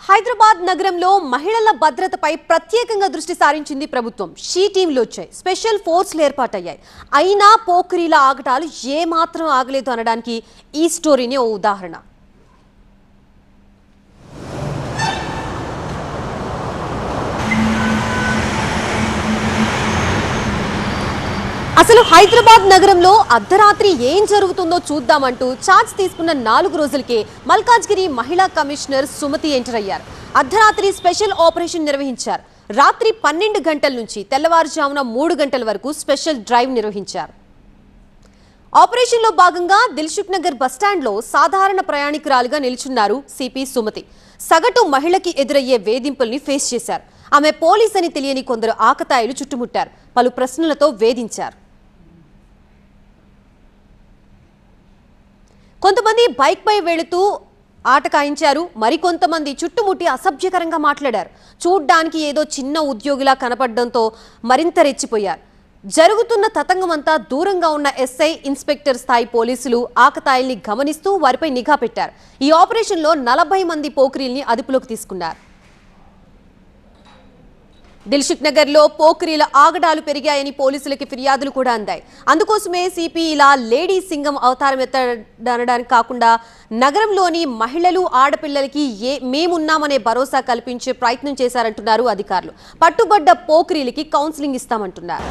హైదరాబాద్ నగరంలో మహిళల భద్రతపై ప్రత్యేకంగా దృష్టి సారించింది ప్రభుత్వం. షీ టీంలు వచ్చాయి, స్పెషల్ ఫోర్స్లు ఏర్పాటయ్యాయి. అయినా పోకిరీల ఆగటాలు ఏమాత్రం ఆగలేదు అనడానికి ఈ స్టోరీనే ఓ ఉదాహరణ. అసలు హైదరాబాద్ నగరంలో అర్ధరాత్రి ఏం జరుగుతుందో చూద్దామంటూ ఛార్జ్ తీసుకున్న 4 రోజులకే మల్కాజ్గిరి మహిళా కమిషనర్ సుమతి ఎంటర్ అయ్యారు. అర్ధరాత్రి స్పెషల్ ఆపరేషన్ నిర్వహించారు. రాత్రి 12 గంటల నుంచి తెల్లవారుజామున 3 గంటల వరకు స్పెషల్ డ్రైవ్ నిర్వహించారు. ఆపరేషన్లో భాగంగా దిల్సుఖ్ నగర్ బస్టాండ్లో సాధారణ ప్రయాణికురాలుగా నిల్చున్నారు సిపి సుమతి. సగటు మహిళకి ఎదురయ్యే వేధింపుల్ని ఫేస్ చేశారు. ఆమె పోలీస్ అని తెలియని కొందరు ఆకతాయిలు చుట్టుముట్టారు. పలు ప్రశ్నలతో వేధించారు. కొంతమంది బైక్ పై వెళుతూ ఆటకాయించారు. మరికొంతమంది చుట్టుముట్టి అసభ్యకరంగా మాట్లాడారు. చూడ్డానికి ఏదో చిన్న ఉద్యోగిలా కనపడడంతో మరింత రెచ్చిపోయారు. జరుగుతున్న తతంగమంతా దూరంగా ఉన్న ఎస్ఐ, ఇన్స్పెక్టర్ స్థాయి పోలీసులు ఆకతాయిల్ని గమనిస్తూ వారిపై నిఘా పెట్టారు. ఈ ఆపరేషన్లో 40 మంది పోకిరీల్ని అదుపులోకి తీసుకున్నారు. దిల్సుఖ్ నగర్ లో పోకిరీల ఆగడాలు పెరిగాయని పోలీసులకి ఫిర్యాదులు కూడా అందాయి. అందుకోసమే సిపి ఇలా లేడీ సింగం అవతారం ఎత్తడానికి కాకుండా నగరంలోని మహిళలు, ఆడపిల్లలకి మేమున్నామనే భరోసా కల్పించే ప్రయత్నం చేశారంటున్నారు అధికారులు. పట్టుబడ్డ పోకిరీలకి కౌన్సిలింగ్ ఇస్తామంటున్నారు.